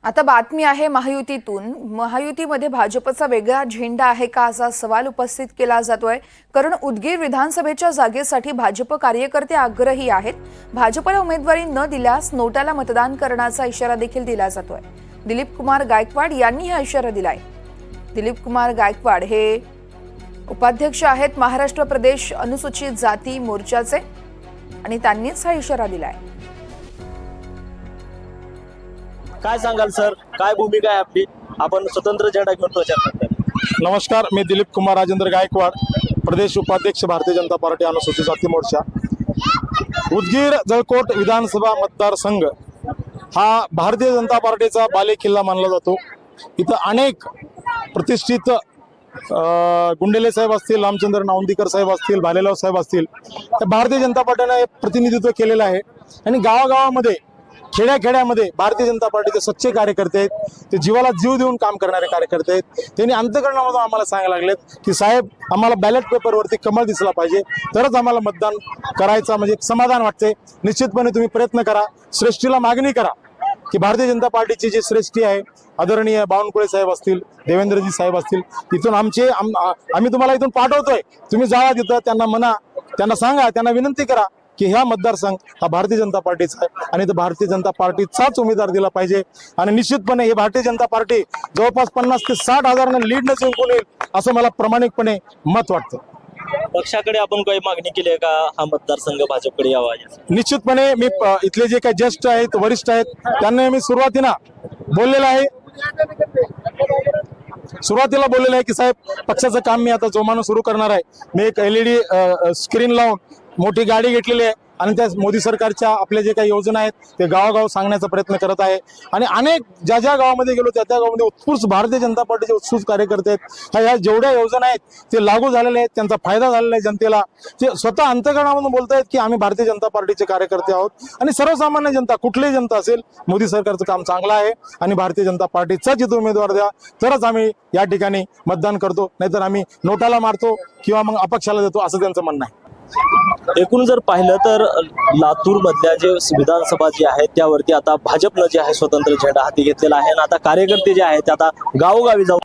आता बातमी आहे महायुतीतून। महायुतीमध्ये भाजपचा वेगळा झेंडा आहे का असा सवाल उपस्थित केला जातोय, कारण उदगीर विधानसभेच्या जागेसाठी भाजप कार्यकर्ते आग्रही आहेत। भाजपला उमेदवारी न दिल्यास नोटाला मतदान करण्याचा इशारा देखील दिला जातोय। दिलीप कुमार गायकवाड यांनी हा इशारा दिलाय। दिलीप कुमार गायकवाड हे उपाध्यक्ष आहेत महाराष्ट्र प्रदेश अनुसूचित जाती मोर्चाचे आणि त्यांनीच हा इशारा दिलाय। काय सांगाल सर, काय भूमिका आहे आपली? आपण स्वतंत्र झेंडा घेऊन प्रचार करताय। नमस्कार, मी दिलीप कुमार राजेंद्र गायकवाड, प्रदेश उपाध्यक्ष भारतीय जनता पार्टी अनुसूचित जाती मोर्चा। उदगीर जळकोट विधानसभा मतदारसंघ हा भारतीय जनता पार्टीचा बालेकिल्ला मानला जातो। इथं अनेक प्रतिष्ठित गुंडेले साहेब असतील, रामचंद्र नावंदीकर साहेब असतील, भालेराव साहेब असतील, भारतीय जनता पार्टीने प्रतिनिधित्व केलेलं आहे। आणि गावागावामध्ये खेड्याखेड्यामध्ये भारतीय जनता पार्टीचे सच्चे कार्यकर्ते आहेत, ते जीवाला जीव देऊन काम करणारे कार्यकर्ते आहेत। त्यांनी अंतःकरणामधून आम्हाला सांगायला लागलेत की साहेब, आम्हाला बॅलेट पेपरवरती कमळ दिसला पाहिजे, तरच आम्हाला मतदान करायचं म्हणजे समाधान वाटते। निश्चितपणे तुम्ही प्रयत्न करा, श्रेष्ठीला मागणी करा की भारतीय जनता पार्टीची जी श्रेष्ठी आहे, आदरणीय बावनकुळे साहेब असतील, देवेंद्रजी साहेब असतील, तिथून आम्ही तुम्हाला इथून पाठवतोय, तुम्ही जावा तिथं, त्यांना म्हणा, त्यांना सांगा, त्यांना विनंती करा की ह्या मतदारसंघ हा भारतीय जनता पार्टीचा आहे आणि भारतीय जनता पार्टीचाच उमेदवार दिला पाहिजे। आणि निश्चितपणे हे भारतीय जनता पार्टी जवळपास 50 ते 60 हजारांना लीड न जिंकून येईल असं मला प्रामाणिकपणे मत वाटतं। पक्षाकडे आपण काही मागणी केली आहे का, हा मतदारसंघ भाजपकडे यावा? निश्चितपणे मी इथले जे काही ज्येष्ठ आहेत, वरिष्ठ आहेत, त्यांना मी सुरुवातीला बोललेलं आहे की साहेब, पक्षाचं काम मी आता जोमानं सुरू करणार आहे। मी एक LED स्क्रीन लावून मोठी गाडी घेतलेली आहे आणि त्या मोदी सरकारच्या आपल्या जे काही योजना आहेत ते गावागाव सांगण्याचा प्रयत्न करत आहे। आणि अनेक ज्या गावामध्ये गेलो त्या गावामध्ये उत्स्फूर्त भारतीय जनता पार्टीचे उत्स्फूर्त कार्यकर्ते आहेत। ह्या जेवढ्या योजना आहेत ते लागू झालेल्या आहेत, त्यांचा फायदा झालेला आहे जनतेला। ते स्वतः अंतःकरणामधून बोलतायत की आम्ही भारतीय जनता पार्टीचे कार्यकर्ते आहोत। आणि सर्वसामान्य जनता, कुठलीही जनता असेल, मोदी सरकारचं काम चांगलं आहे आणि भारतीय जनता पार्टीचाच इथं उमेदवार द्या, तरच आम्ही या ठिकाणी मतदान करतो, नाहीतर आम्ही नोटाला मारतो किंवा मग अपक्षाला देतो, असं त्यांचं म्हणणं आहे। एकूण जर पाहिलं तर लातूर मधल्या जे विधानसभा जी आहे त्यावरती आता भाजपनं जे आहे स्वतंत्र झेंडा हाती घेतलेला आहे आणि आता कार्यकर्ते जे आहेत ते आता गावोगावी जाऊन